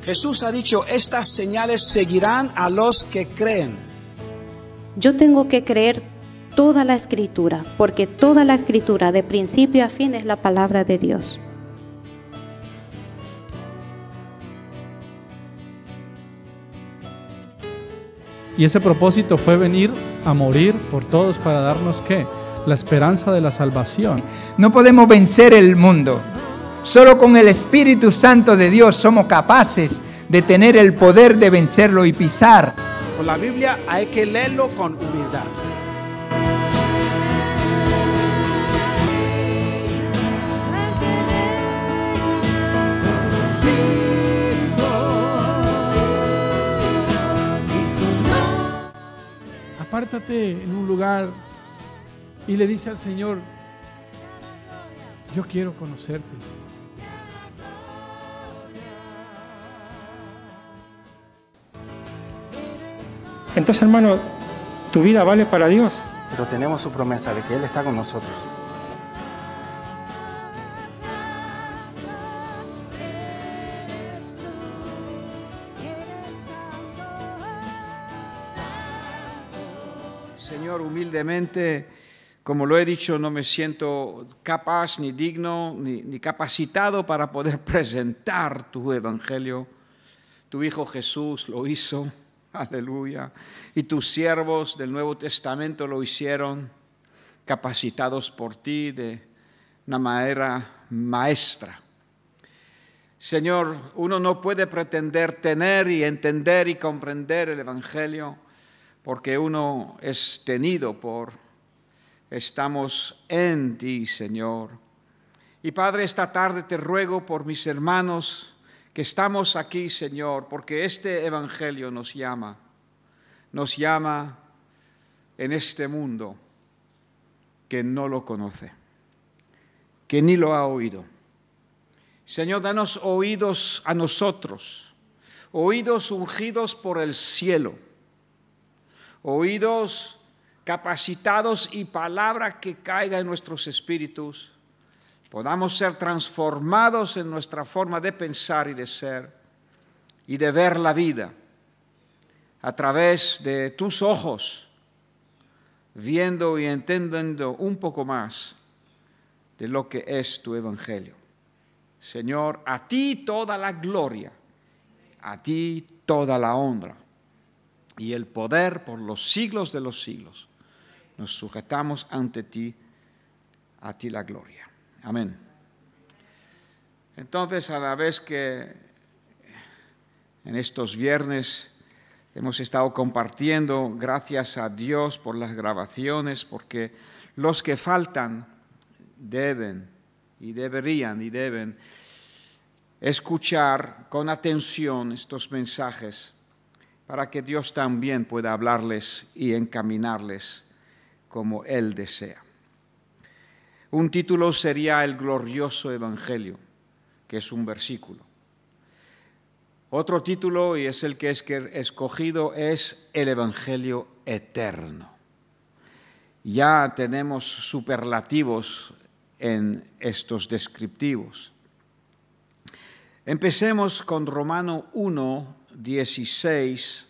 Jesús ha dicho, estas señales seguirán a los que creen. Yo tengo que creer toda la Escritura, porque toda la Escritura, de principio a fin, es la palabra de Dios. Y ese propósito fue venir a morir por todos para darnos, ¿qué? La esperanza de la salvación. No podemos vencer el mundo. Solo con el Espíritu Santo de Dios somos capaces de tener el poder de vencerlo y pisar. Con la Biblia hay que leerlo con humildad. Apártate en un lugar y le dice al Señor, yo quiero conocerte. Entonces, hermano, tu vida vale para Dios. Pero tenemos su promesa de que Él está con nosotros. Señor, humildemente, como lo he dicho, no me siento capaz, ni digno, ni capacitado para poder presentar tu evangelio. Tu Hijo Jesús lo hizo, aleluya, y tus siervos del Nuevo Testamento lo hicieron, capacitados por ti de una manera maestra. Señor, uno no puede pretender tener y entender y comprender el evangelio porque uno es tenido estamos en ti, Señor. Y Padre, esta tarde te ruego por mis hermanos que estamos aquí, Señor, porque este evangelio nos llama en este mundo que no lo conoce, que ni lo ha oído. Señor, danos oídos a nosotros, oídos ungidos por el cielo, oídos capacitados y palabra que caiga en nuestros espíritus, podamos ser transformados en nuestra forma de pensar y de ser y de ver la vida a través de tus ojos, viendo y entendiendo un poco más de lo que es tu evangelio. Señor, a ti toda la gloria, a ti toda la honra y el poder por los siglos de los siglos. Nos sujetamos ante ti, a ti la gloria. Amén. Entonces, a la vez que en estos viernes hemos estado compartiendo, gracias a Dios por las grabaciones, porque los que faltan deben escuchar con atención estos mensajes para que Dios también pueda hablarles y encaminarles como Él desea. Un título sería El glorioso evangelio, que es un versículo. Otro título, y es el que he escogido, es El evangelio eterno. Ya tenemos superlativos en estos descriptivos. Empecemos con Romano 1, 16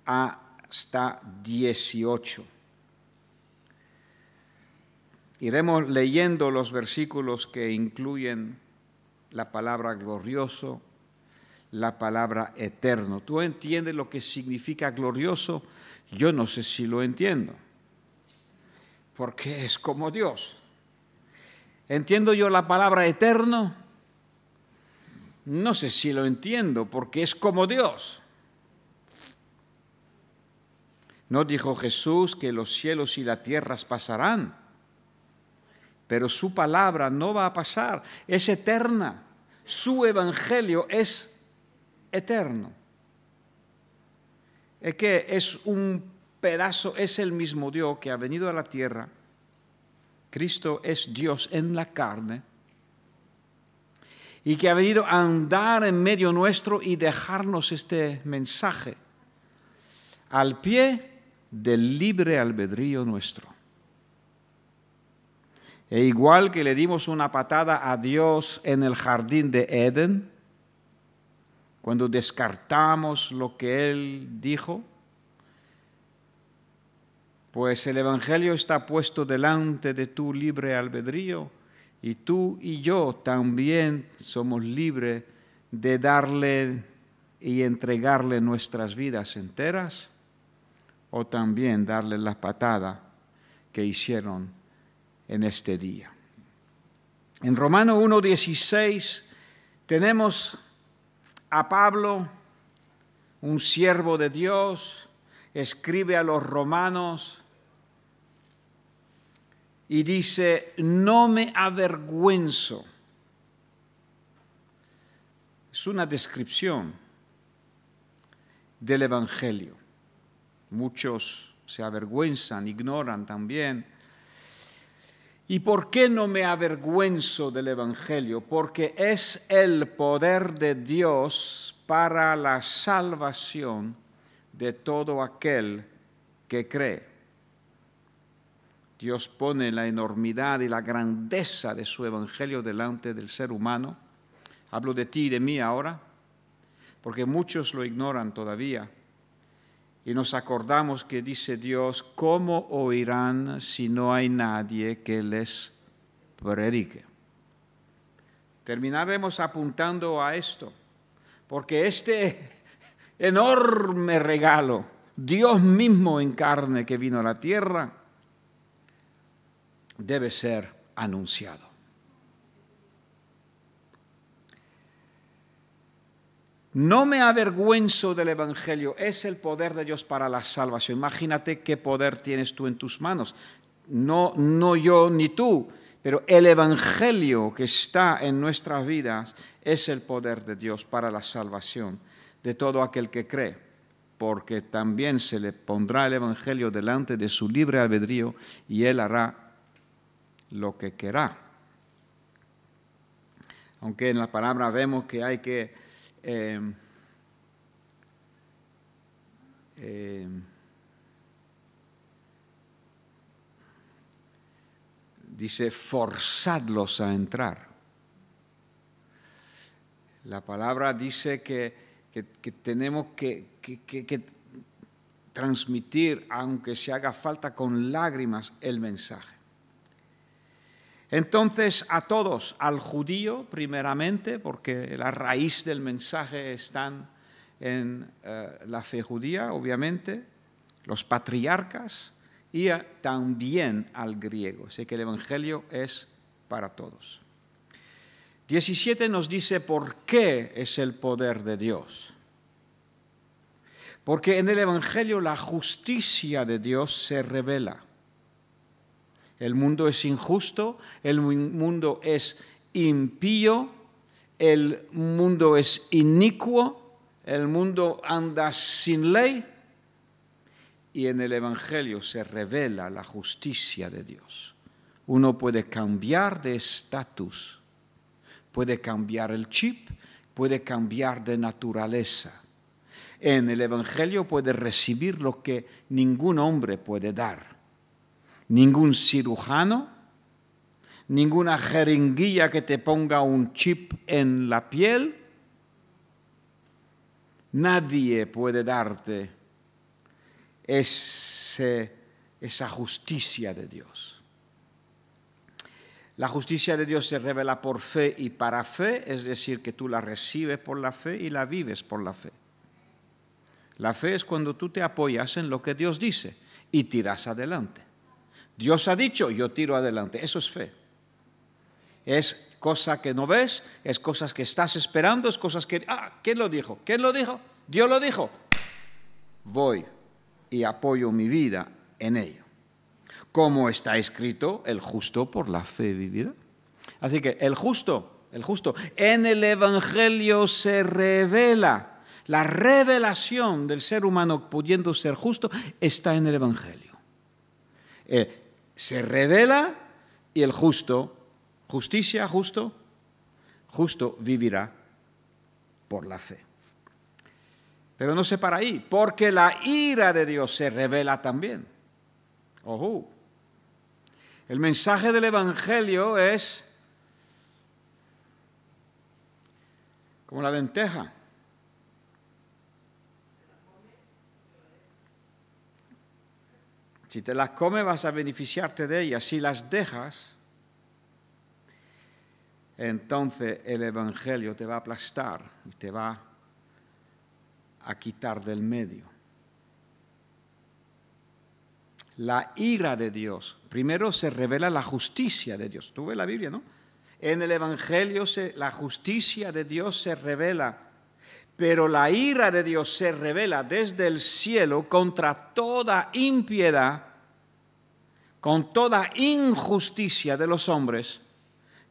hasta 18. Iremos leyendo los versículos que incluyen la palabra glorioso, la palabra eterno. ¿Tú entiendes lo que significa glorioso? Yo no sé si lo entiendo, porque es como Dios. ¿Entiendo yo la palabra eterno? No sé si lo entiendo, porque es como Dios. ¿No dijo Jesús que los cielos y la tierra pasarán? Pero su palabra no va a pasar, es eterna. Su evangelio es eterno. Es que es un pedazo, es el mismo Dios que ha venido a la tierra. Cristo es Dios en la carne y que ha venido a andar en medio nuestro y dejarnos este mensaje al pie del libre albedrío nuestro. E igual que le dimos una patada a Dios en el jardín de Edén, cuando descartamos lo que Él dijo, pues el Evangelio está puesto delante de tu libre albedrío y tú y yo también somos libres de darle y entregarle nuestras vidas enteras o también darle la patada que hicieron en este día. En Romanos 1:16 tenemos a Pablo, un siervo de Dios, escribe a los romanos y dice, no me avergüenzo. Es una descripción del Evangelio. Muchos se avergüenzan, ignoran también. ¿Y por qué no me avergüenzo del Evangelio? Porque es el poder de Dios para la salvación de todo aquel que cree. Dios pone la enormidad y la grandeza de su Evangelio delante del ser humano. Hablo de ti y de mí ahora, porque muchos lo ignoran todavía. Y nos acordamos que dice Dios, ¿cómo oirán si no hay nadie que les predique? Terminaremos apuntando a esto, porque este enorme regalo, Dios mismo en carne que vino a la tierra, debe ser anunciado. No me avergüenzo del Evangelio, es el poder de Dios para la salvación. Imagínate qué poder tienes tú en tus manos. No yo ni tú, pero el Evangelio que está en nuestras vidas es el poder de Dios para la salvación de todo aquel que cree, porque también se le pondrá el Evangelio delante de su libre albedrío y él hará lo que querrá. Aunque en la palabra vemos que hay que dice forzadlos a entrar. La palabra dice que tenemos que transmitir, aunque se haga falta con lágrimas, el mensaje. Entonces a todos, al judío primeramente, porque la raíz del mensaje está en la fe judía, obviamente, los patriarcas, y también al griego. Así que el Evangelio es para todos. 17 nos dice por qué es el poder de Dios. Porque en el Evangelio la justicia de Dios se revela. El mundo es injusto, el mundo es impío, el mundo es inicuo, el mundo anda sin ley y en el Evangelio se revela la justicia de Dios. Uno puede cambiar de estatus, puede cambiar el chip, puede cambiar de naturaleza. En el Evangelio puede recibir lo que ningún hombre puede dar. Ningún cirujano, ninguna jeringuilla que te ponga un chip en la piel, nadie puede darte esa justicia de Dios. La justicia de Dios se revela por fe y para fe, es decir, que tú la recibes por la fe y la vives por la fe. La fe es cuando tú te apoyas en lo que Dios dice y tiras adelante. Dios ha dicho, yo tiro adelante. Eso es fe. Es cosa que no ves, es cosas que estás esperando, es cosas que... ¿quién lo dijo? ¿Quién lo dijo? Dios lo dijo. Voy y apoyo mi vida en ello. Como está escrito, el justo por la fe vivirá. Así que el justo, en el Evangelio se revela. La revelación del ser humano pudiendo ser justo está en el Evangelio. Se revela y el justo vivirá por la fe. Pero no se para ahí, porque la ira de Dios se revela también. Ojo. El mensaje del Evangelio es como la lenteja. Si te las comes vas a beneficiarte de ellas. Si las dejas, entonces el Evangelio te va a aplastar y te va a quitar del medio. La ira de Dios. Primero se revela la justicia de Dios. Tú ves la Biblia, ¿no? En el Evangelio la justicia de Dios se revela, pero la ira de Dios se revela desde el cielo contra toda impiedad, con toda injusticia de los hombres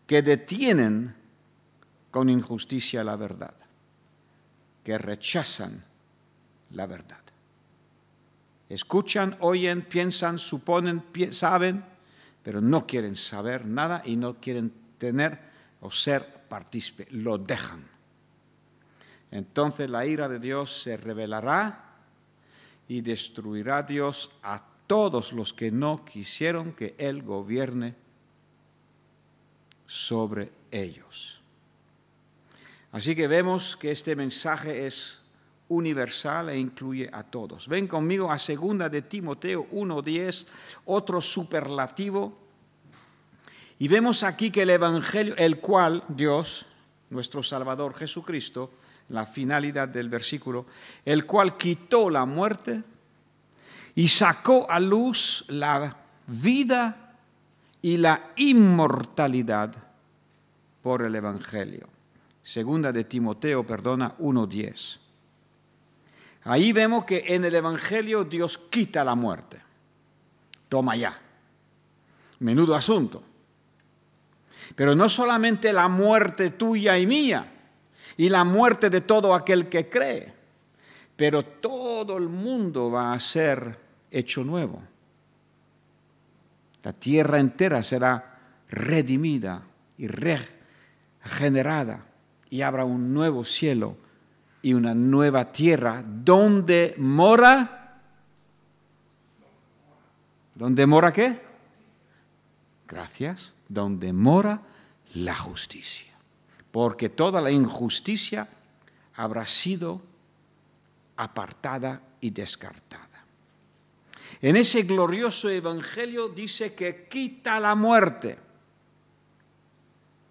que detienen con injusticia la verdad, que rechazan la verdad. Escuchan, oyen, piensan, suponen, saben, pero no quieren saber nada y no quieren tener o ser partícipe, lo dejan. Entonces la ira de Dios se revelará y destruirá Dios a todos los que no quisieron que Él gobierne sobre ellos. Así que vemos que este mensaje es universal e incluye a todos. Ven conmigo a 2 de Timoteo 1:10, otro superlativo. Y vemos aquí que el Evangelio, el cual Dios, nuestro Salvador Jesucristo, la finalidad del versículo, el cual quitó la muerte y sacó a luz la vida y la inmortalidad por el Evangelio. 2 de Timoteo, 1:10. Ahí vemos que en el Evangelio Dios quita la muerte. Toma ya. Menudo asunto. Pero no solamente la muerte tuya y mía, y la muerte de todo aquel que cree, pero todo el mundo va a ser hecho nuevo. La tierra entera será redimida y regenerada, y habrá un nuevo cielo y una nueva tierra donde mora. ¿Dónde mora qué? Gracias. Donde mora la justicia. Porque toda la injusticia habrá sido apartada y descartada. En ese glorioso evangelio dice que quita la muerte.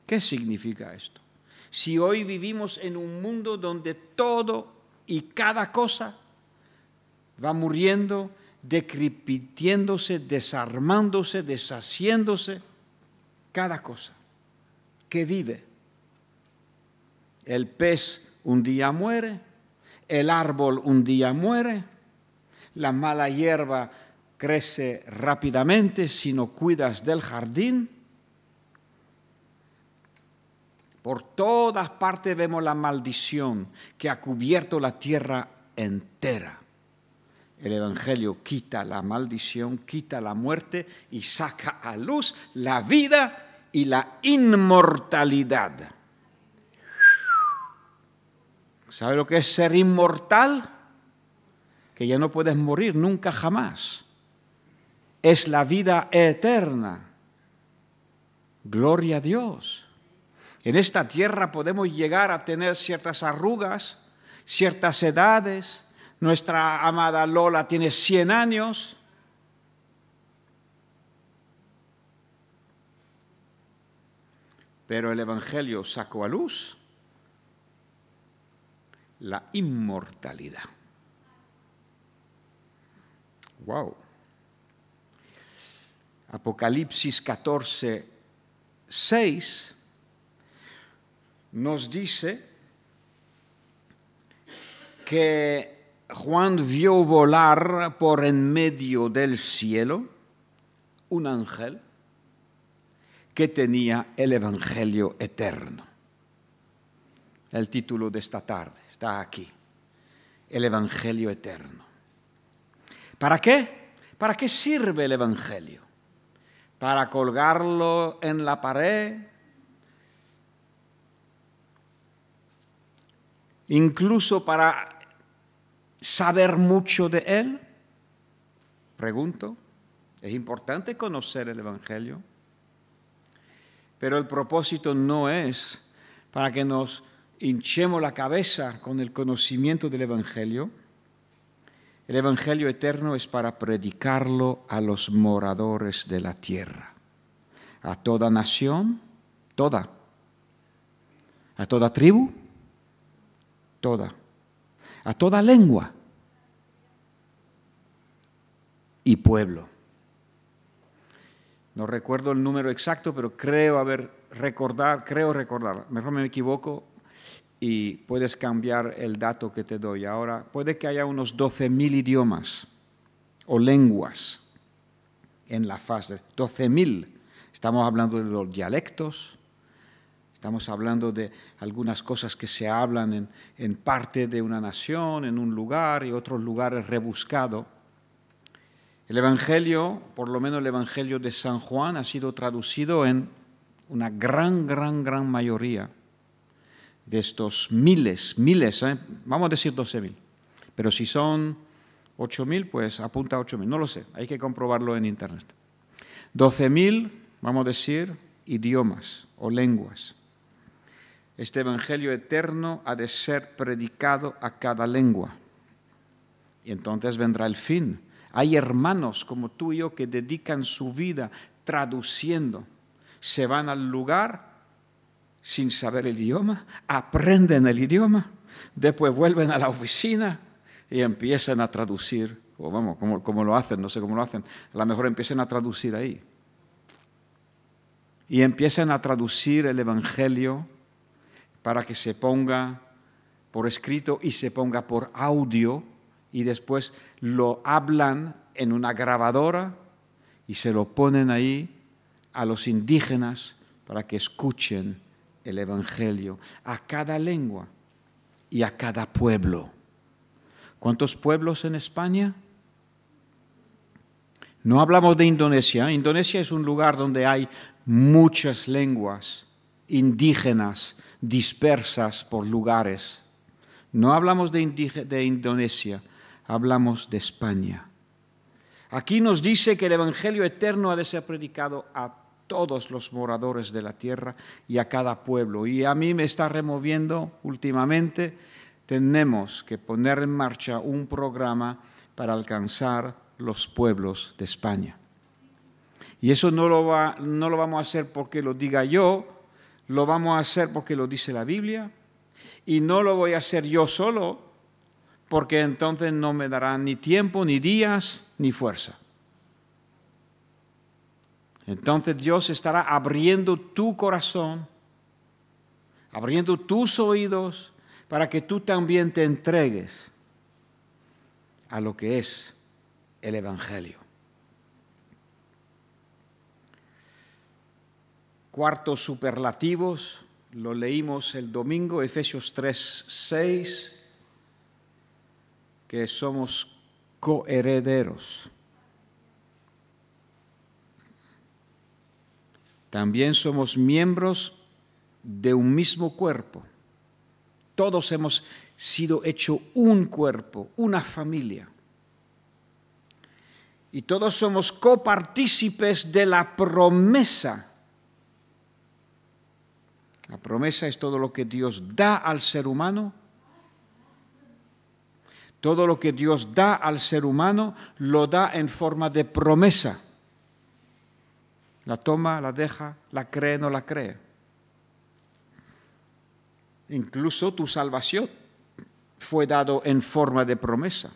¿Qué significa esto? Si hoy vivimos en un mundo donde todo y cada cosa va muriendo, decrepitiéndose, desarmándose, deshaciéndose, cada cosa que vive. El pez un día muere, el árbol un día muere, la mala hierba crece rápidamente si no cuidas del jardín. Por todas partes vemos la maldición que ha cubierto la tierra entera. El Evangelio quita la maldición, quita la muerte y saca a luz la vida y la inmortalidad. ¿Sabe lo que es ser inmortal? Que ya no puedes morir nunca jamás. Es la vida eterna. Gloria a Dios. En esta tierra podemos llegar a tener ciertas arrugas, ciertas edades. Nuestra amada Lola tiene 100 años. Pero el Evangelio sacó a luz la inmortalidad. Wow. Apocalipsis 14:6 nos dice que Juan vio volar por en medio del cielo un ángel que tenía el Evangelio eterno. El título de esta tarde está aquí, el Evangelio eterno. ¿Para qué? ¿Para qué sirve el Evangelio? ¿Para colgarlo en la pared? ¿Incluso para saber mucho de él? Pregunto. Es importante conocer el Evangelio, pero el propósito no es para que nos hinchemos la cabeza con el conocimiento del Evangelio. El Evangelio eterno es para predicarlo a los moradores de la tierra, a toda nación, toda, a toda tribu, toda, a toda lengua y pueblo. No recuerdo el número exacto, pero creo recordar, mejor me equivoco, y puedes cambiar el dato que te doy ahora. Puede que haya unos 12.000 idiomas o lenguas en la faz de 12.000. Estamos hablando de los dialectos, estamos hablando de algunas cosas que se hablan en parte de una nación, en un lugar y otros lugares rebuscados. El Evangelio, por lo menos el Evangelio de San Juan, ha sido traducido en una gran mayoría de estos miles, vamos a decir 12.000, pero si son 8.000, pues apunta a 8.000, no lo sé, hay que comprobarlo en internet. 12.000, vamos a decir, idiomas o lenguas. Este Evangelio eterno ha de ser predicado a cada lengua, y entonces vendrá el fin. Hay hermanos como tú y yo que dedican su vida traduciendo, se van al lugar sin saber el idioma, aprenden el idioma, después vuelven a la oficina y empiezan a traducir, o vamos, como lo hacen, no sé cómo lo hacen, a lo mejor empiezan a traducir ahí. Y empiezan a traducir el Evangelio para que se ponga por escrito y se ponga por audio, y después lo hablan en una grabadora y se lo ponen ahí a los indígenas para que escuchen el Evangelio a cada lengua y a cada pueblo. ¿Cuántos pueblos en España? No hablamos de Indonesia. Indonesia es un lugar donde hay muchas lenguas indígenas dispersas por lugares. No hablamos de Indonesia, hablamos de España. Aquí nos dice que el Evangelio eterno ha de ser predicado a todos los moradores de la tierra y a cada pueblo. Y a mí me está removiendo últimamente, tenemos que poner en marcha un programa para alcanzar los pueblos de España. Y eso no lo vamos a hacer porque lo diga yo, lo vamos a hacer porque lo dice la Biblia, y no lo voy a hacer yo solo, porque entonces no me darán ni tiempo, ni días, ni fuerza. Entonces Dios estará abriendo tu corazón, abriendo tus oídos, para que tú también te entregues a lo que es el Evangelio. Cuartos superlativos, lo leímos el domingo, Efesios 3:6, que somos coherederos. También somos miembros de un mismo cuerpo. Todos hemos sido hechos un cuerpo, una familia. Y todos somos copartícipes de la promesa. La promesa es todo lo que Dios da al ser humano. Todo lo que Dios da al ser humano lo da en forma de promesa. La toma, la deja, la cree, no la cree. Incluso tu salvación fue dado en forma de promesa.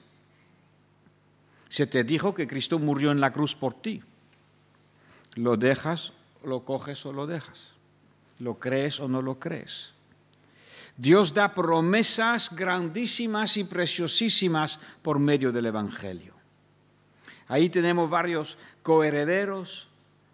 Se te dijo que Cristo murió en la cruz por ti. Lo dejas, lo coges o lo dejas. Lo crees o no lo crees. Dios da promesas grandísimas y preciosísimas por medio del Evangelio. Ahí tenemos varios coherederos,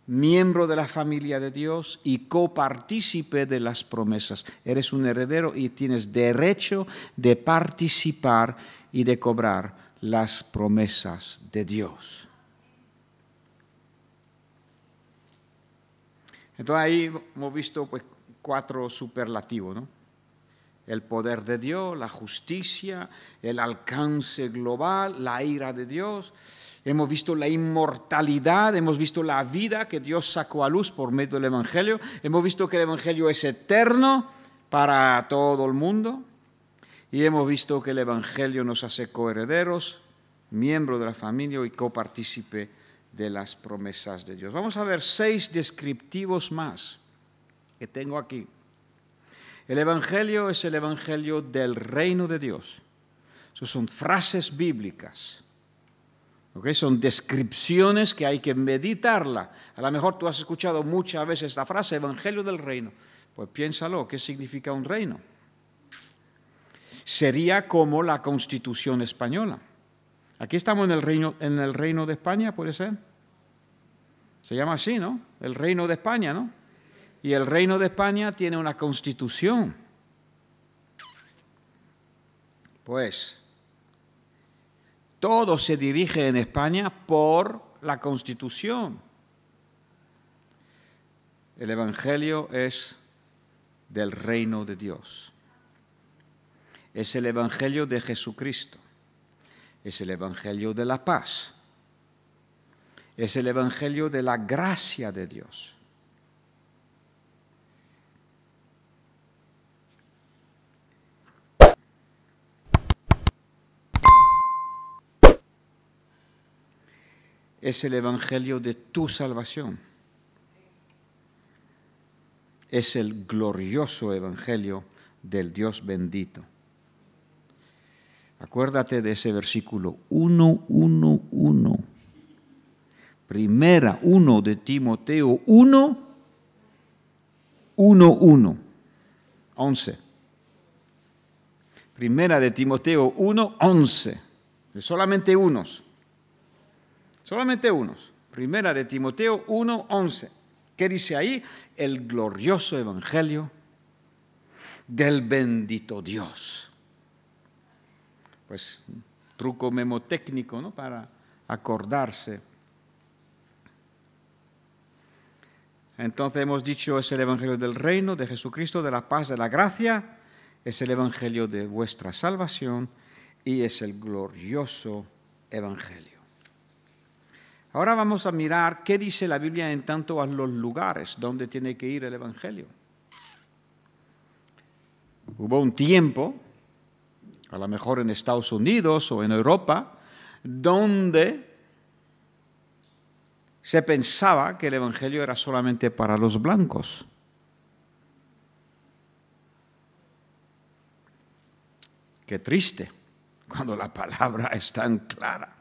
miembro de la familia de Dios y copartícipe de las promesas. Eres un heredero y tienes derecho de participar y de cobrar las promesas de Dios. Entonces ahí hemos visto pues 4 superlativos, ¿no? El poder de Dios, la justicia, el alcance global, la ira de Dios. Hemos visto la inmortalidad, hemos visto la vida que Dios sacó a luz por medio del Evangelio. Hemos visto que el Evangelio es eterno para todo el mundo. Y hemos visto que el Evangelio nos hace coherederos miembro de la familia y copartícipe de las promesas de Dios. Vamos a ver 6 descriptivos más que tengo aquí. El Evangelio es el Evangelio del reino de Dios. Esas son frases bíblicas. ¿Okay? Son descripciones que hay que meditarla. A lo mejor tú has escuchado muchas veces esta frase, Evangelio del reino. Pues piénsalo, ¿qué significa un reino? Sería como la Constitución española. Aquí estamos en el reino de España, ¿puede ser? Se llama así, ¿no? El reino de España, ¿no? Y el reino de España tiene una Constitución. Pues todo se dirige en España por la Constitución. El Evangelio es del reino de Dios. Es el Evangelio de Jesucristo. Es el Evangelio de la paz. Es el Evangelio de la gracia de Dios. Es el Evangelio de tu salvación. Es el glorioso Evangelio del Dios bendito. Acuérdate de ese versículo 1:1:1. Primera 1 de Timoteo 1:1:1. 11. Primera de Timoteo 1:11. Solamente unos. Solamente unos. Primera de Timoteo 1:11. ¿Qué dice ahí? El glorioso evangelio del bendito Dios. Pues truco memotécnico, ¿no? Para acordarse. Entonces hemos dicho, es el evangelio del reino, de Jesucristo, de la paz, de la gracia. Es el evangelio de vuestra salvación y es el glorioso evangelio. Ahora vamos a mirar qué dice la Biblia en tanto a los lugares donde tiene que ir el evangelio. Hubo un tiempo, a lo mejor en Estados Unidos o en Europa, donde se pensaba que el evangelio era solamente para los blancos. Qué triste, cuando la palabra es tan clara.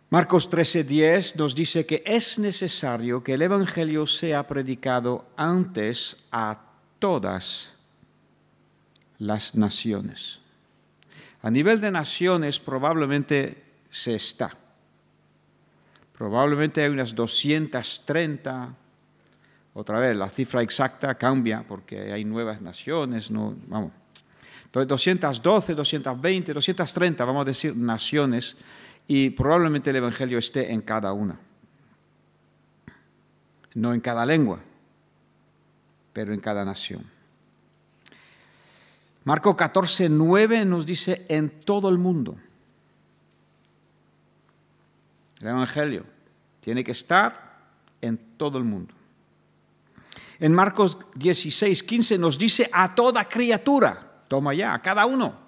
Marcos 13:10 nos dice que es necesario que el evangelio sea predicado antes a todas las naciones. A nivel de naciones probablemente se está. Probablemente hay unas 230, otra vez la cifra exacta cambia porque hay nuevas naciones, no, vamos. Entonces 212, 220, 230, vamos a decir naciones, y probablemente el evangelio esté en cada una. No en cada lengua, pero en cada nación. Marcos 14:9 nos dice en todo el mundo. El evangelio tiene que estar en todo el mundo. En Marcos 16:15 nos dice a toda criatura. Toma ya, a cada uno.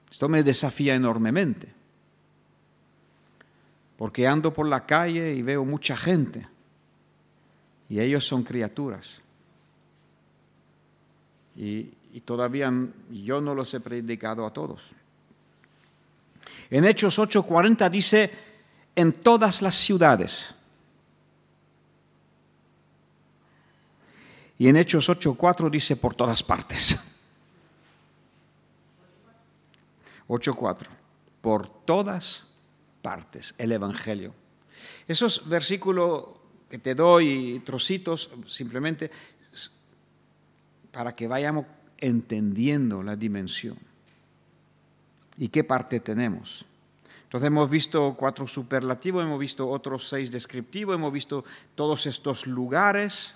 Esto me desafía enormemente. Porque ando por la calle y veo mucha gente. Y ellos son criaturas. Y todavía yo no los he predicado a todos. En Hechos 8:40 dice, en todas las ciudades. Y en Hechos 8:4 dice, por todas partes. 8:4, por todas partes, el evangelio. Esos versículos que te doy, trocitos, simplemente para que vayamos entendiendo la dimensión y qué parte tenemos. Entonces hemos visto 4 superlativos, hemos visto otros 6 descriptivos, hemos visto todos estos lugares.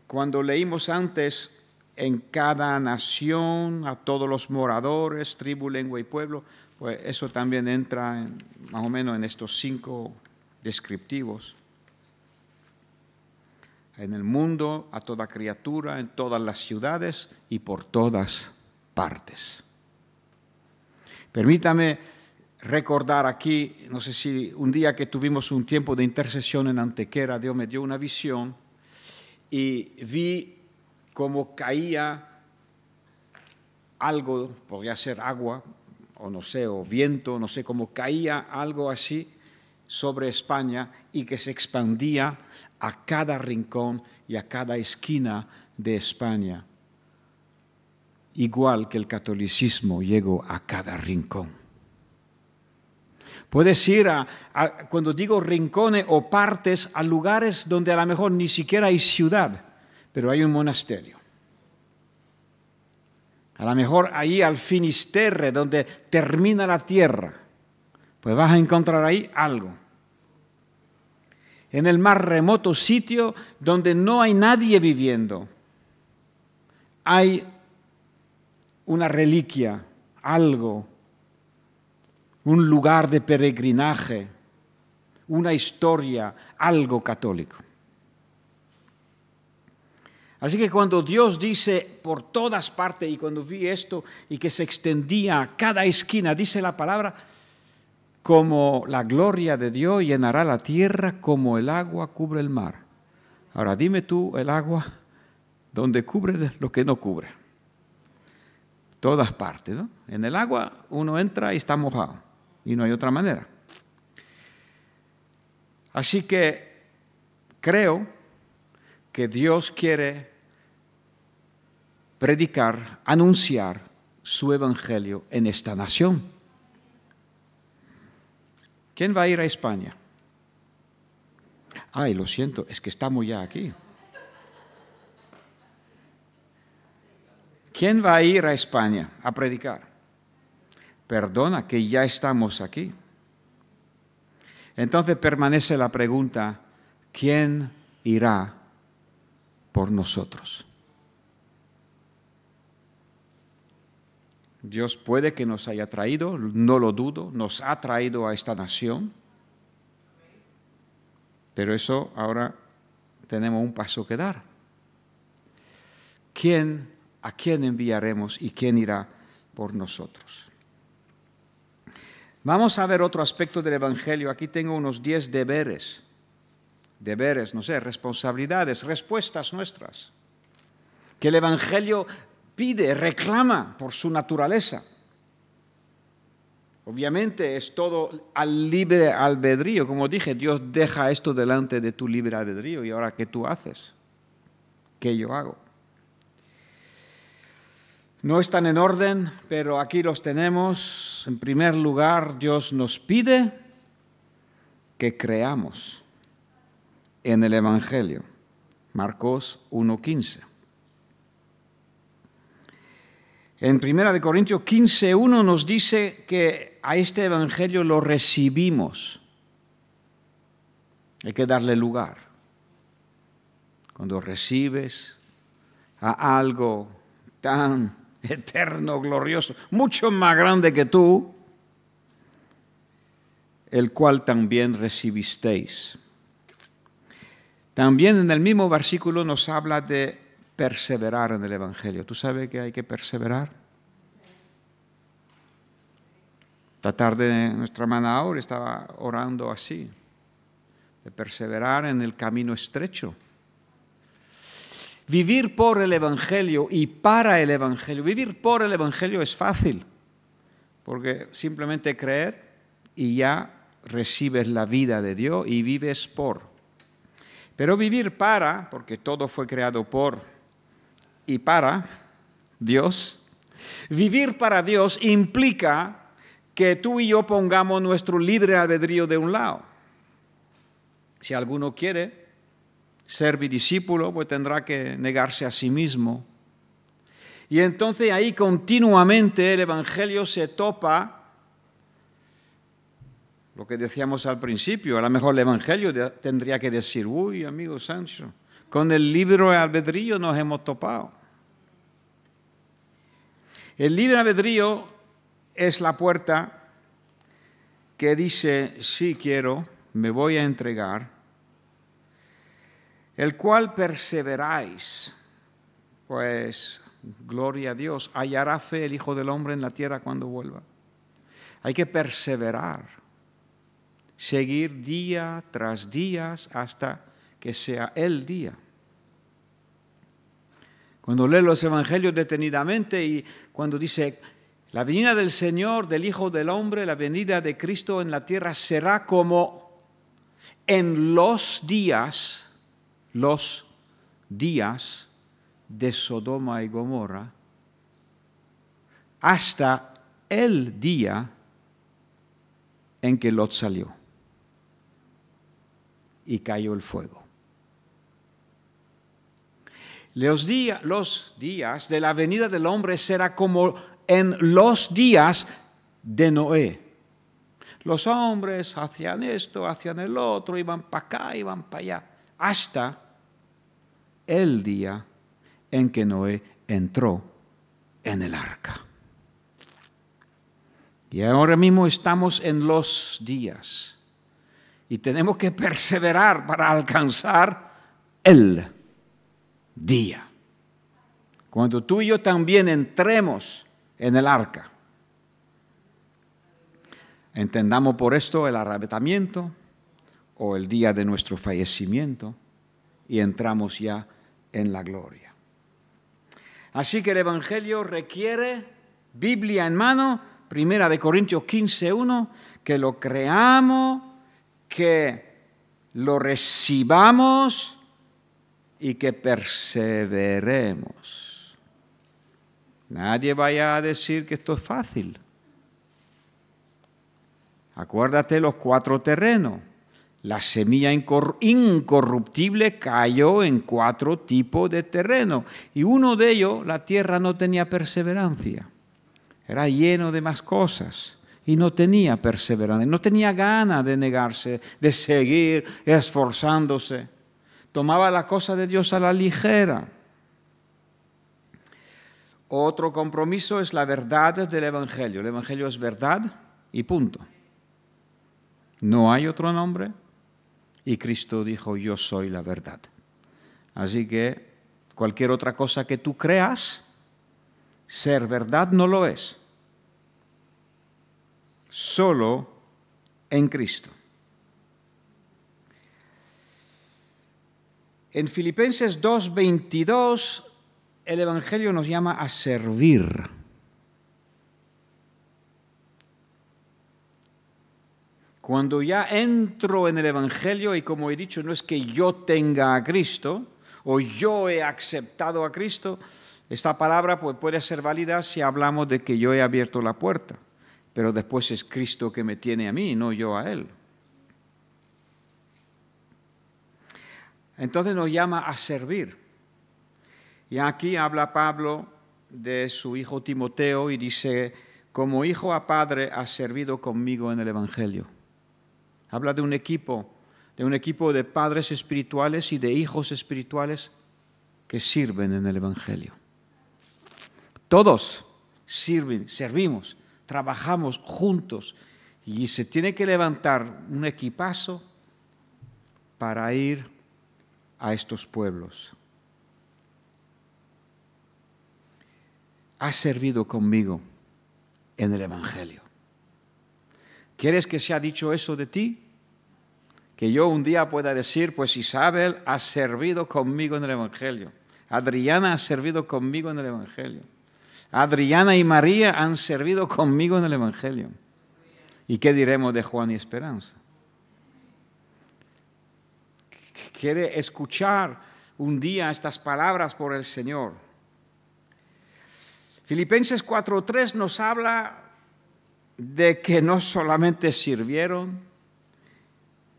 Cuando leímos antes en cada nación, a todos los moradores, tribu, lengua y pueblo, pues eso también entra más o menos en estos 5 descriptivos. En el mundo, a toda criatura, en todas las ciudades y por todas partes. Permítame recordar aquí, no sé si un día que tuvimos un tiempo de intercesión en Antequera, Dios me dio una visión y vi cómo caía algo, podría ser agua, o no sé, o viento, no sé, cómo caía algo así sobre España y que se expandía a cada rincón y a cada esquina de España. Igual que el catolicismo llegó a cada rincón. Puedes ir cuando digo rincones o partes, a lugares donde a lo mejor ni siquiera hay ciudad, pero hay un monasterio. A lo mejor ahí al Finisterre, donde termina la tierra, pues vas a encontrar ahí algo. En el más remoto sitio donde no hay nadie viviendo, hay una reliquia, algo, un lugar de peregrinaje, una historia, algo católico. Así que cuando Dios dice por todas partes, y cuando vi esto y que se extendía a cada esquina, dice la palabra, como la gloria de Dios llenará la tierra como el agua cubre el mar. Ahora dime tú el agua donde cubre lo que no cubre. Todas partes, ¿no? En el agua uno entra y está mojado y no hay otra manera. Así que creo que Dios quiere predicar, anunciar su evangelio en esta nación. ¿Quién va a ir a España? Ay, lo siento, es que estamos ya aquí. ¿Quién va a ir a España a predicar? Perdona, que ya estamos aquí. Entonces permanece la pregunta, ¿quién irá por nosotros? Dios puede que nos haya traído, no lo dudo, nos ha traído a esta nación, pero eso ahora tenemos un paso que dar. ¿A quién enviaremos y quién irá por nosotros? Vamos a ver otro aspecto del Evangelio. Aquí tengo unos 10 deberes, no sé, responsabilidades, respuestas nuestras, que el Evangelio pide, reclama por su naturaleza. Obviamente es todo al libre albedrío. Como dije, Dios deja esto delante de tu libre albedrío. ¿Y ahora qué tú haces? ¿Qué yo hago? No están en orden, pero aquí los tenemos. En primer lugar, Dios nos pide que creamos en el Evangelio. Marcos 1:15. En 1 Corintios 15:1 nos dice que a este Evangelio lo recibimos. Hay que darle lugar. Cuando recibes a algo tan eterno, glorioso, mucho más grande que tú, el cual también recibisteis. También en el mismo versículo nos habla de perseverar en el Evangelio. ¿Tú sabes que hay que perseverar? Esta tarde nuestra hermana Aure estaba orando así, de perseverar en el camino estrecho. Vivir por el Evangelio y para el Evangelio. Vivir por el Evangelio es fácil, porque simplemente creer y ya recibes la vida de Dios y vives por. Pero vivir para, porque todo fue creado por y para Dios, vivir para Dios implica que tú y yo pongamos nuestro libre albedrío de un lado. Si alguno quiere ser mi discípulo, pues tendrá que negarse a sí mismo. Y entonces ahí continuamente el Evangelio se topa, lo que decíamos al principio, a lo mejor el Evangelio tendría que decir, uy, amigo Sancho, con el libre albedrío nos hemos topado. El libre albedrío es la puerta que dice, sí quiero, me voy a entregar, el cual perseveráis, pues gloria a Dios, hallará fe el Hijo del Hombre en la tierra cuando vuelva. Hay que perseverar, seguir día tras día hasta que sea el día. Cuando leo los evangelios detenidamente y cuando dice, la venida del Señor, del Hijo del Hombre, la venida de Cristo en la tierra será como en los días de Sodoma y Gomorra, hasta el día en que Lot salió y cayó el fuego. Los días de la venida del hombre será como en los días de Noé. Los hombres hacían esto, hacían el otro, iban para acá, iban para allá, hasta el día en que Noé entró en el arca. Y ahora mismo estamos en los días y tenemos que perseverar para alcanzar el día. Cuando tú y yo también entremos en el arca. Entendamos por esto el arrebatamiento o el día de nuestro fallecimiento y entramos ya en la gloria. Así que el Evangelio requiere Biblia en mano, 1 Corintios 15:1, que lo creamos, que lo recibamos y que perseveremos. Nadie vaya a decir que esto es fácil. Acuérdate los 4 terrenos. La semilla incorruptible cayó en 4 tipos de terreno y uno de ellos, la tierra, no tenía perseverancia. Era lleno de más cosas y no tenía perseverancia, no tenía ganas de negarse, de seguir esforzándose. Tomaba la cosa de Dios a la ligera. Otro compromiso es la verdad del Evangelio. El Evangelio es verdad y punto. No hay otro nombre. Y Cristo dijo, yo soy la verdad. Así que cualquier otra cosa que tú creas, ser verdad no lo es. Solo en Cristo. En Filipenses 2:22, el Evangelio nos llama a servir. Cuando ya entro en el Evangelio, y como he dicho, no es que yo tenga a Cristo o yo he aceptado a Cristo, esta palabra pues puede ser válida si hablamos de que yo he abierto la puerta, pero después es Cristo que me tiene a mí, no yo a Él. Entonces nos llama a servir. Y aquí habla Pablo de su hijo Timoteo y dice, como hijo a padre has servido conmigo en el Evangelio. Habla de un equipo de padres espirituales y de hijos espirituales que sirven en el Evangelio. Todos servimos, trabajamos juntos y se tiene que levantar un equipazo para ir a estos pueblos. Has servido conmigo en el Evangelio. ¿Quieres que sea dicho eso de ti? Que yo un día pueda decir, pues Isabel ha servido conmigo en el Evangelio. Adriana ha servido conmigo en el Evangelio. Adriana y María han servido conmigo en el Evangelio. ¿Y qué diremos de Juan y Esperanza? Quiere escuchar un día estas palabras por el Señor. Filipenses 4:3 nos habla de que no solamente sirvieron,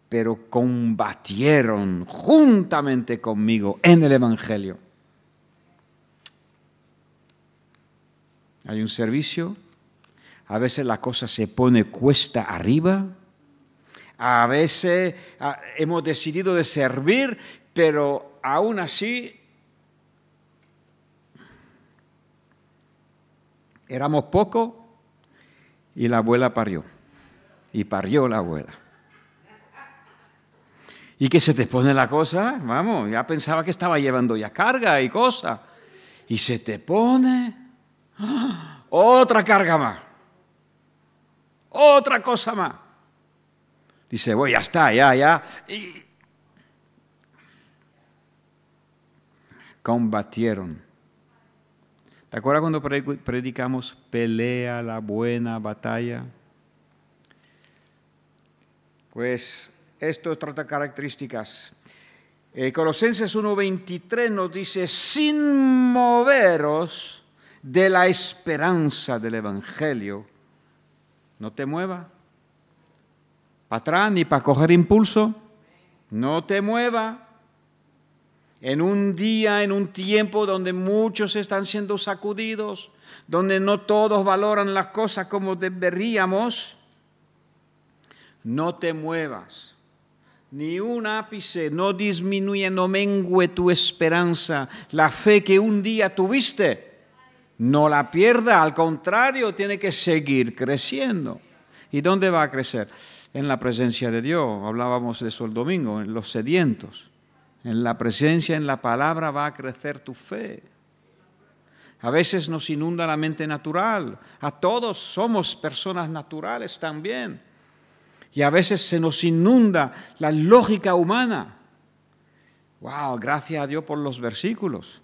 pero combatieron juntamente conmigo en el Evangelio. Hay un servicio, a veces la cosa se pone cuesta arriba, a veces hemos decidido de servir, pero aún así éramos pocos y la abuela parió. Y parió la abuela. Y que se te pone la cosa, vamos, ya pensaba que estaba llevando ya carga y cosas. y se te pone otra carga más, otra cosa más. Dice, bueno, ya está, ya. Y combatieron. ¿Te acuerdas cuando predicamos pelea la buena batalla? Pues esto es otras características. Colosenses 1:23 nos dice, sin moveros de la esperanza del Evangelio, no te muevas para atrás ni para coger impulso, no te muevas. En un día, en un tiempo donde muchos están siendo sacudidos, donde no todos valoran las cosas como deberíamos, no te muevas. Ni un ápice, no disminuye, no mengue tu esperanza. La fe que un día tuviste, no la pierda, al contrario, tiene que seguir creciendo. ¿Y dónde va a crecer? En la presencia de Dios. Hablábamos de eso el domingo, en los sedientos. En la presencia, en la palabra va a crecer tu fe. A veces nos inunda la mente natural. A todos somos personas naturales también. Y a veces se nos inunda la lógica humana. Wow, gracias a Dios por los versículos.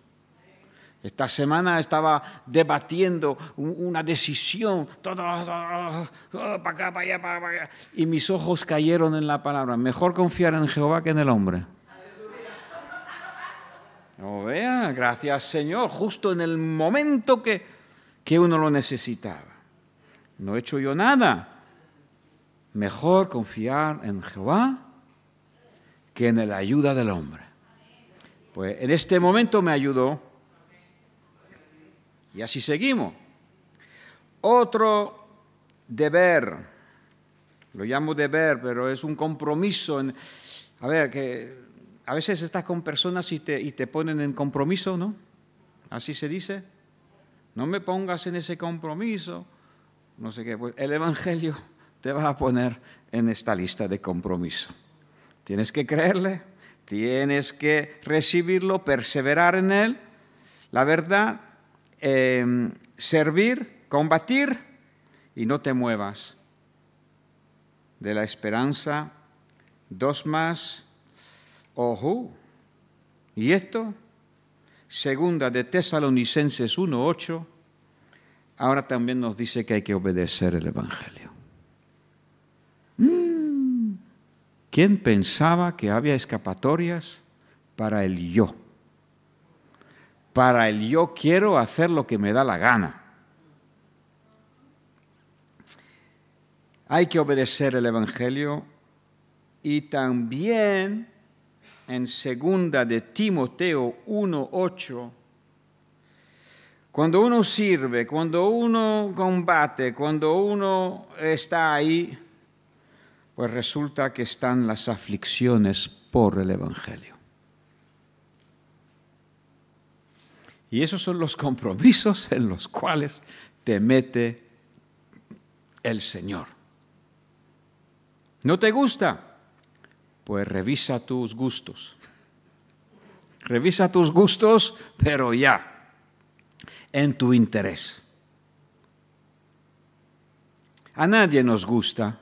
Esta semana estaba debatiendo una decisión, para acá, para allá, para allá, y mis ojos cayeron en la palabra. Mejor confiar en Jehová que en el hombre. No vea, gracias Señor, justo en el momento que uno lo necesitaba. No he hecho yo nada. Mejor confiar en Jehová que en la ayuda del hombre. Pues en este momento me ayudó. Y así seguimos. Otro deber, lo llamo deber, pero es un compromiso. A veces estás con personas y te ponen en compromiso, ¿no? Así se dice. No me pongas en ese compromiso. No sé qué. Pues el Evangelio te va a poner en esta lista de compromiso. Tienes que creerle, tienes que recibirlo, perseverar en él. La verdad, servir, combatir y no te muevas de la esperanza. 2 más. Ojo. ¿Y esto? Segunda de Tesalonicenses 1:8. Ahora también nos dice que hay que obedecer el Evangelio. ¿Quién pensaba que había escapatorias para el yo? Para el yo quiero hacer lo que me da la gana. Hay que obedecer el Evangelio y también en segunda de Timoteo 1:8, cuando uno sirve, cuando uno combate, cuando uno está ahí, pues resulta que están las aflicciones por el Evangelio. Y esos son los compromisos en los cuales te mete el Señor. ¿No te gusta? Pues revisa tus gustos. Revisa tus gustos, pero ya, en tu interés. A nadie nos gusta,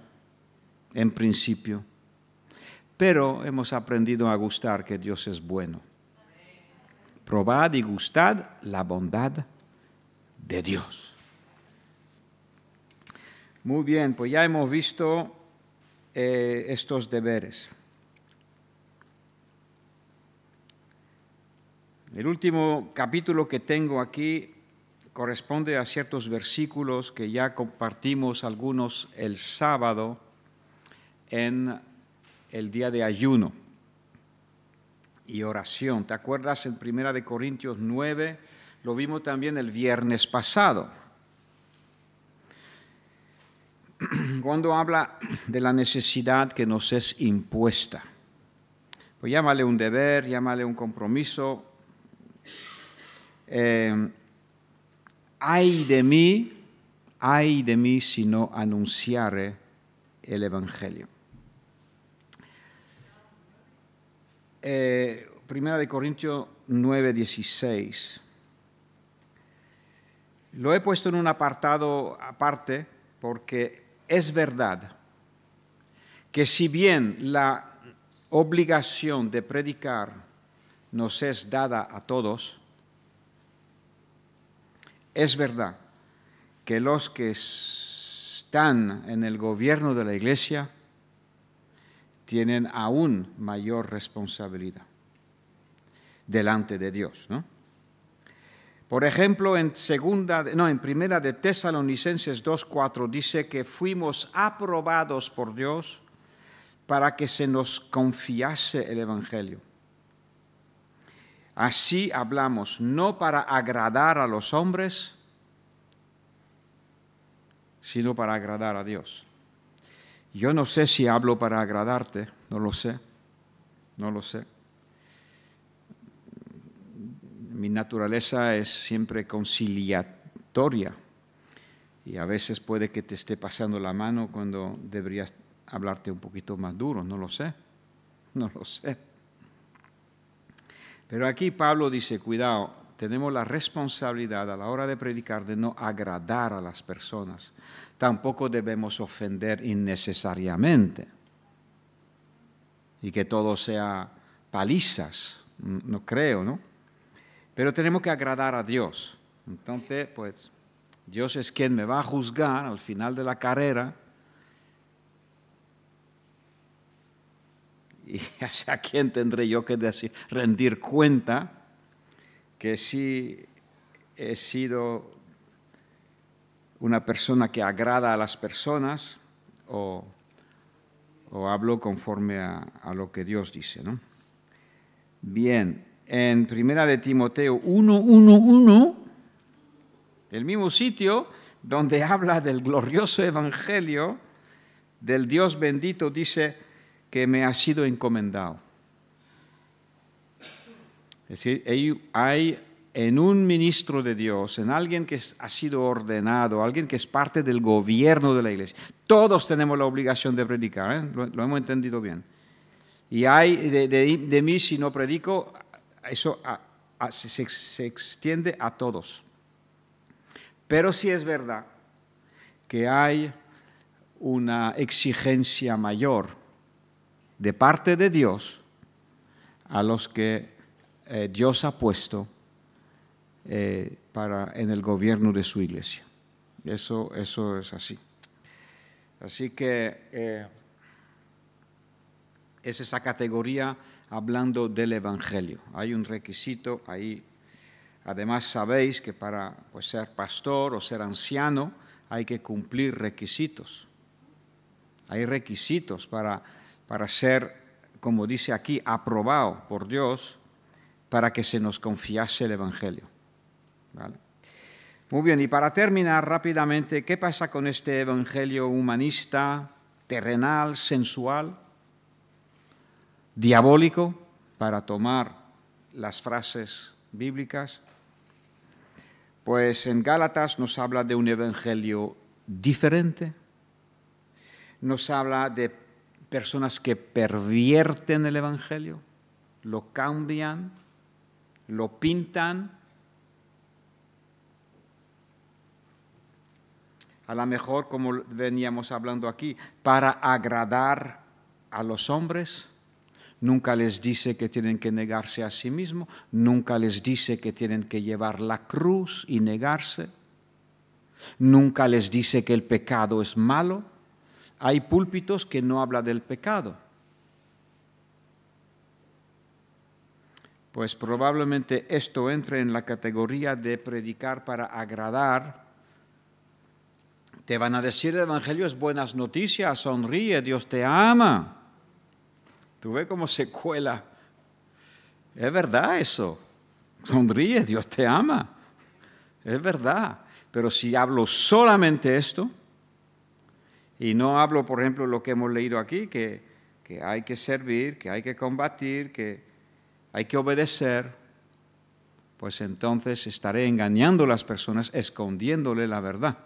en principio, pero hemos aprendido a gustar que Dios es bueno. Probad y gustad la bondad de Dios. Muy bien, pues ya hemos visto estos deberes. El último capítulo que tengo aquí corresponde a ciertos versículos que ya compartimos algunos el sábado en el día de ayuno y oración. ¿Te acuerdas en 1 Corintios 9? Lo vimos también el viernes pasado, cuando habla de la necesidad que nos es impuesta. Pues llámale un deber, llámale un compromiso. Ay de mí si no anunciare el Evangelio. 1 Corintios 9:16. Lo he puesto en un apartado aparte porque es verdad que si bien la obligación de predicar nos es dada a todos, es verdad que los que están en el gobierno de la Iglesia tienen aún mayor responsabilidad delante de Dios, ¿no? Por ejemplo, en Primera de Tesalonicenses 2:4 dice que fuimos aprobados por Dios para que se nos confiase el Evangelio. Así hablamos, no para agradar a los hombres, sino para agradar a Dios. Yo no sé si hablo para agradarte, no lo sé. Mi naturaleza es siempre conciliatoria y a veces puede que te esté pasando la mano cuando deberías hablarte un poquito más duro, no lo sé. Pero aquí Pablo dice, cuidado, tenemos la responsabilidad a la hora de predicar de no agradar a las personas. Tampoco debemos ofender innecesariamente y que todo sea palizas, no creo, ¿no? Pero tenemos que agradar a Dios. Entonces, pues, Dios es quien me va a juzgar al final de la carrera. Y hacia quién tendré yo que decir, rendir cuenta que si he sido una persona que agrada a las personas o hablo conforme a lo que Dios dice, ¿no? Bien, en Primera de Timoteo 1:1:1, el mismo sitio donde habla del glorioso evangelio del Dios bendito, dice que me ha sido encomendado. Es decir, hay en un ministro de Dios, en alguien que ha sido ordenado, alguien que es parte del gobierno de la iglesia. Todos tenemos la obligación de predicar, ¿eh? Lo hemos entendido bien. Y hay de mí si no predico, eso se extiende a todos. Pero sí es verdad que hay una exigencia mayor de parte de Dios a los que Dios ha puesto en el gobierno de su iglesia. Eso es así. Así que es esa categoría hablando del Evangelio. Hay un requisito ahí. Además sabéis que para ser pastor o ser anciano hay que cumplir requisitos. Hay requisitos para ser, como dice aquí, aprobado por Dios para que se nos confiase el Evangelio. ¿Vale? Muy bien, y para terminar rápidamente, ¿qué pasa con este Evangelio humanista, terrenal, sensual, diabólico, para tomar las frases bíblicas? Pues en Gálatas nos habla de un Evangelio diferente, nos habla de personas que pervierten el Evangelio, lo cambian, lo pintan. A lo mejor, como veníamos hablando aquí, para agradar a los hombres. Nunca les dice que tienen que negarse a sí mismos, nunca les dice que tienen que llevar la cruz y negarse, nunca les dice que el pecado es malo. Hay púlpitos que no hablan del pecado. Pues probablemente esto entre en la categoría de predicar para agradar. Te van a decir el Evangelio es buenas noticias, sonríe, Dios te ama. ¿Tú ves cómo se cuela? Es verdad eso. Sonríe, Dios te ama. Es verdad. Pero si hablo solamente esto, y no hablo, por ejemplo, lo que hemos leído aquí, que hay que servir, que hay que combatir, que hay que obedecer, pues entonces estaré engañando a las personas, escondiéndole la verdad.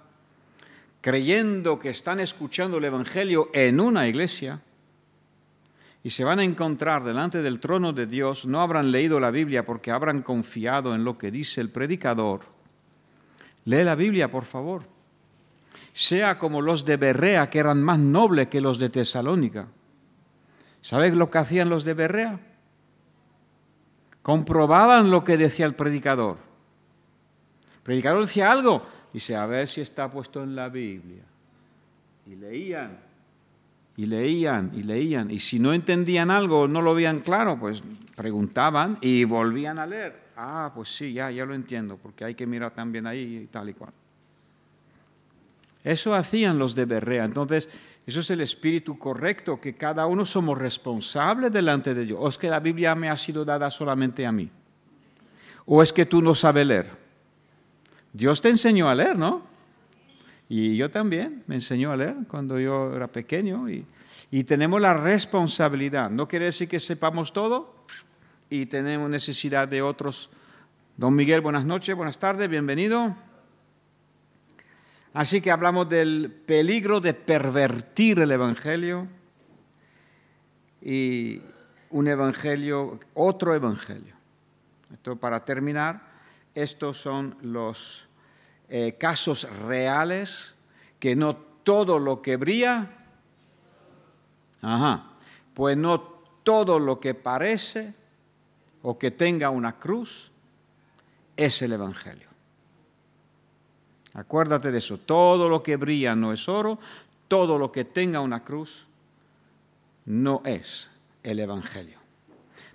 Creyendo que están escuchando el Evangelio en una iglesia y se van a encontrar delante del trono de Dios, no habrán leído la Biblia porque habrán confiado en lo que dice el predicador, Lee la Biblia, por favor. Sea como los de Berea, que eran más nobles que los de Tesalónica. ¿Sabes lo que hacían los de Berea? Comprobaban lo que decía el predicador. El predicador decía algo, dice, a ver si está puesto en la Biblia. Y leían, y leían, y leían. Y si no entendían algo, no lo veían claro, pues preguntaban y volvían a leer. Ah, pues sí, ya lo entiendo, porque hay que mirar también ahí y tal y cual. Eso hacían los de Berea. Entonces, eso es el espíritu correcto, que cada uno somos responsables delante de Dios. ¿O es que la Biblia me ha sido dada solamente a mí? ¿O es que tú no sabes leer? Dios te enseñó a leer, ¿no? Y yo también me enseñó a leer cuando yo era pequeño. Y tenemos la responsabilidad. No quiere decir que sepamos todo y tenemos necesidad de otros. Don Miguel, buenas noches, buenas tardes, bienvenido. Así que hablamos del peligro de pervertir el Evangelio y un evangelio, otro evangelio. Esto, para terminar, estos son los casos reales, que no todo lo que brilla, pues no todo lo que parece o que tenga una cruz es el Evangelio. Acuérdate de eso, todo lo que brilla no es oro, todo lo que tenga una cruz no es el Evangelio.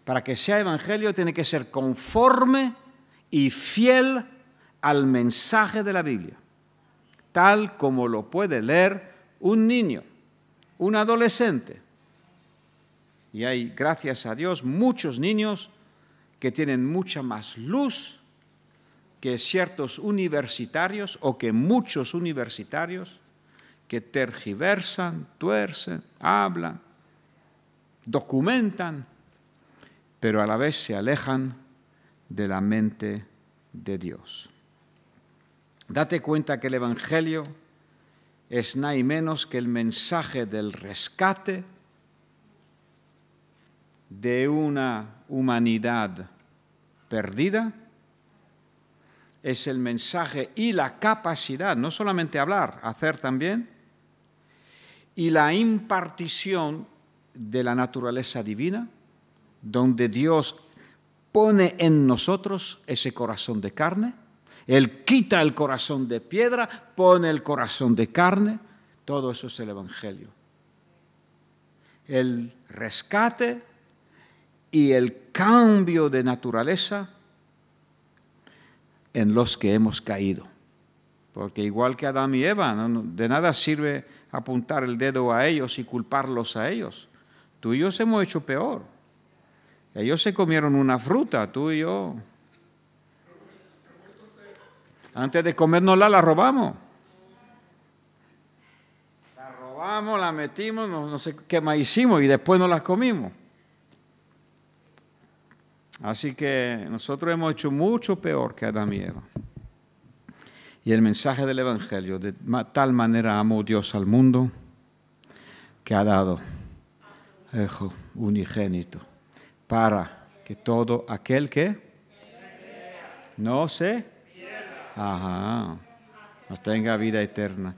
Para que sea Evangelio tiene que ser conforme y fiel al mensaje de la Biblia, tal como lo puede leer un niño, un adolescente. Y hay, gracias a Dios, muchos niños que tienen mucha más luz que ciertos universitarios o que muchos universitarios que tergiversan, tuercen, hablan, documentan, pero a la vez se alejan de la mente de Dios. Date cuenta que el Evangelio es nada y menos que el mensaje del rescate de una humanidad perdida. Es el mensaje y la capacidad, no solamente hablar, hacer también, y la impartición de la naturaleza divina, donde Dios pone en nosotros ese corazón de carne. Él quita el corazón de piedra, pone el corazón de carne. Todo eso es el Evangelio. El rescate y el cambio de naturaleza en los que hemos caído. Porque igual que Adán y Eva, de nada sirve apuntar el dedo a ellos y culparlos a ellos. Tú y yo se hemos hecho peor. Ellos se comieron una fruta, tú y yo. Antes de comérnosla, la robamos. La robamos, la metimos, no sé qué más hicimos y después nos la comimos. Así que nosotros hemos hecho mucho peor que Adán y Eva. Y el mensaje del Evangelio, de tal manera amó Dios al mundo, que ha dado Hijo unigénito, para que todo aquel que no se nos tenga vida eterna.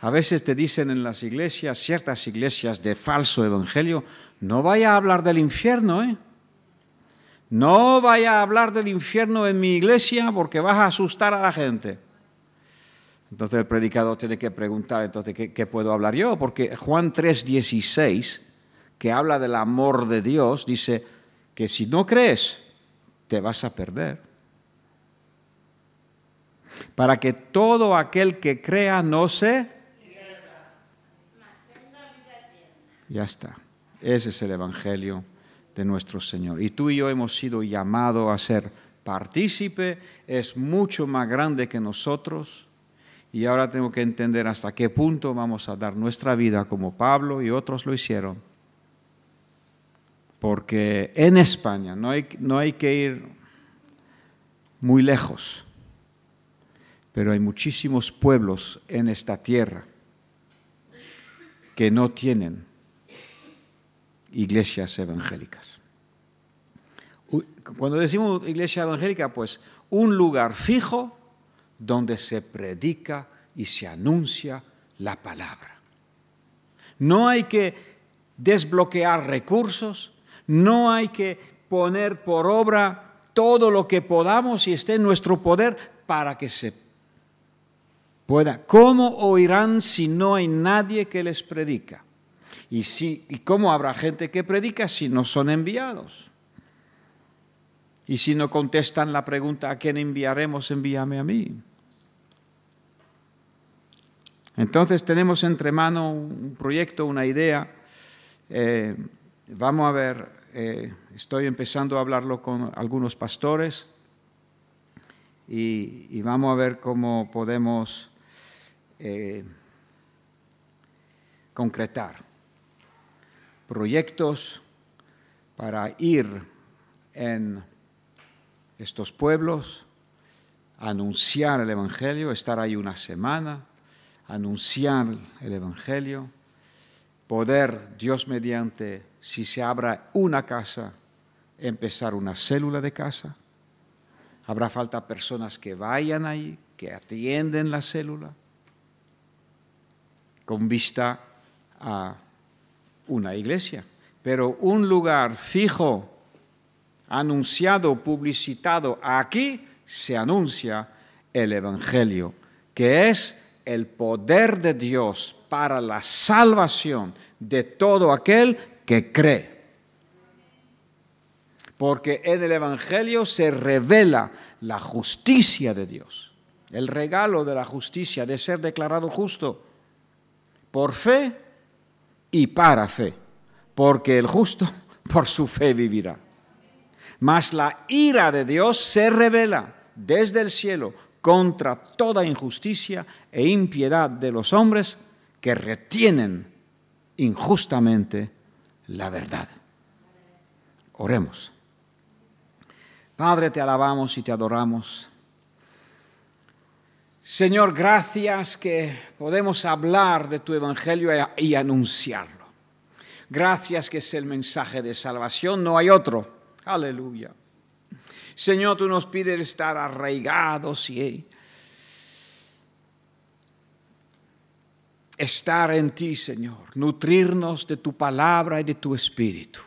A veces te dicen en las iglesias, ciertas iglesias de falso evangelio, no vaya a hablar del infierno, No vaya a hablar del infierno en mi iglesia porque vas a asustar a la gente. Entonces el predicador tiene que preguntar, entonces, ¿qué puedo hablar yo? Porque Juan 3:16, que habla del amor de Dios, dice que si no crees, te vas a perder. Para que todo aquel que crea no se... Ya está. Ese es el Evangelio de nuestro Señor. Y tú y yo hemos sido llamados a ser partícipe, es mucho más grande que nosotros, y ahora tengo que entender hasta qué punto vamos a dar nuestra vida como Pablo y otros lo hicieron. Porque en España no hay que ir muy lejos, pero hay muchísimos pueblos en esta tierra que no tienen iglesias evangélicas. Cuando decimos iglesia evangélica, pues un lugar fijo donde se predica y se anuncia la palabra. No hay que desbloquear recursos, no hay que poner por obra todo lo que podamos y esté en nuestro poder para que se pueda. ¿Cómo oirán si no hay nadie que les predica? ¿Y cómo habrá gente que predica si no son enviados? Y si no contestan la pregunta, ¿a quién enviaremos? Envíame a mí. Entonces tenemos entre manos un proyecto, una idea. Vamos a ver, estoy empezando a hablarlo con algunos pastores y vamos a ver cómo podemos concretar proyectos para ir en estos pueblos, anunciar el Evangelio, estar ahí una semana, anunciar el Evangelio, poder, Dios mediante, si se abra una casa, empezar una célula de casa. Habrá falta personas que vayan ahí, que atienden la célula, con vista a una iglesia. Pero un lugar fijo, anunciado, publicitado, aquí se anuncia el Evangelio, que es el poder de Dios para la salvación de todo aquel que cree. Porque en el Evangelio se revela la justicia de Dios, el regalo de la justicia, de ser declarado justo por fe y para fe, porque el justo por su fe vivirá. Mas la ira de Dios se revela desde el cielo contra toda injusticia e impiedad de los hombres que retienen injustamente la verdad. Oremos. Padre, te alabamos y te adoramos. Señor, gracias que podemos hablar de tu Evangelio y anunciarlo. Gracias que es el mensaje de salvación, no hay otro. Aleluya. Señor, tú nos pides estar arraigados y estar en ti, Señor, nutrirnos de tu palabra y de tu espíritu.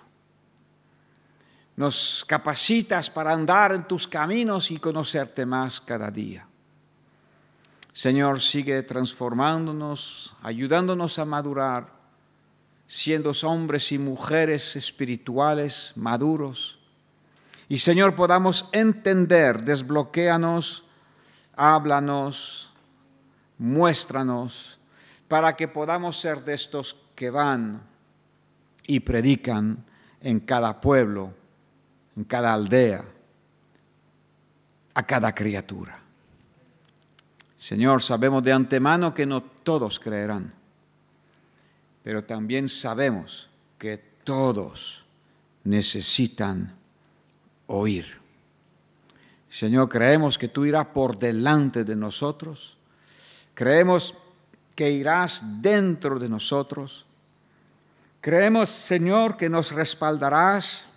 Nos capacitas para andar en tus caminos y conocerte más cada día. Señor, sigue transformándonos, ayudándonos a madurar, siendo hombres y mujeres espirituales maduros. Y Señor, podamos entender, desbloquéanos, háblanos, muéstranos, para que podamos ser de estos que van y predican en cada pueblo, en cada aldea, a cada criatura. Señor, sabemos de antemano que no todos creerán, pero también sabemos que todos necesitan oír. Señor, creemos que tú irás por delante de nosotros, creemos que irás dentro de nosotros, creemos, Señor, que nos respaldarás,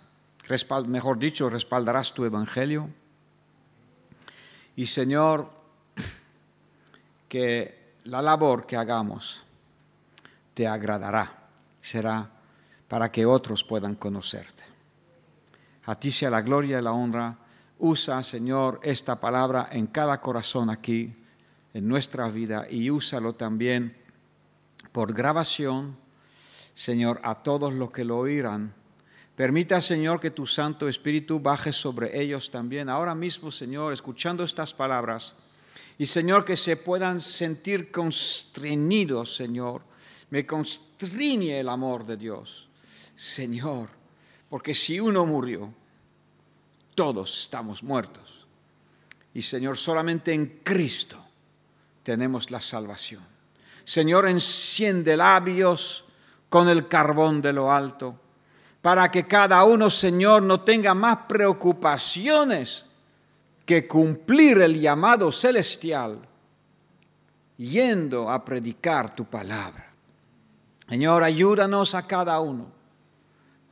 respaldarás tu Evangelio, y Señor, que la labor que hagamos te agradará, será para que otros puedan conocerte. A ti sea la gloria y la honra. Usa, Señor, esta palabra en cada corazón aquí, en nuestra vida, y úsalo también por grabación, Señor, a todos los que lo oirán. Permita, Señor, que tu Santo Espíritu baje sobre ellos también. Ahora mismo, Señor, escuchando estas palabras, y, Señor, que se puedan sentir constreñidos, Señor. Me constriñe el amor de Dios, Señor, porque si uno murió, todos estamos muertos. Y, Señor, solamente en Cristo tenemos la salvación. Señor, enciende labios con el carbón de lo alto, para que cada uno, Señor, no tenga más preocupaciones que cumplir el llamado celestial, yendo a predicar tu palabra. Señor, ayúdanos a cada uno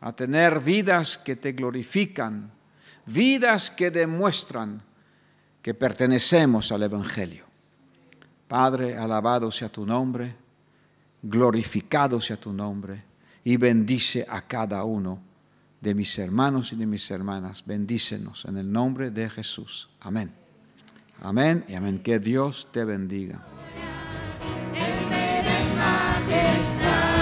a tener vidas que te glorifican, vidas que demuestran que pertenecemos al Evangelio. Padre, alabado sea tu nombre, glorificado sea tu nombre, y bendice a cada uno de mis hermanos y de mis hermanas. Bendícenos en el nombre de Jesús. Amén. Amén y amén. Que Dios te bendiga. Él tiene majestad.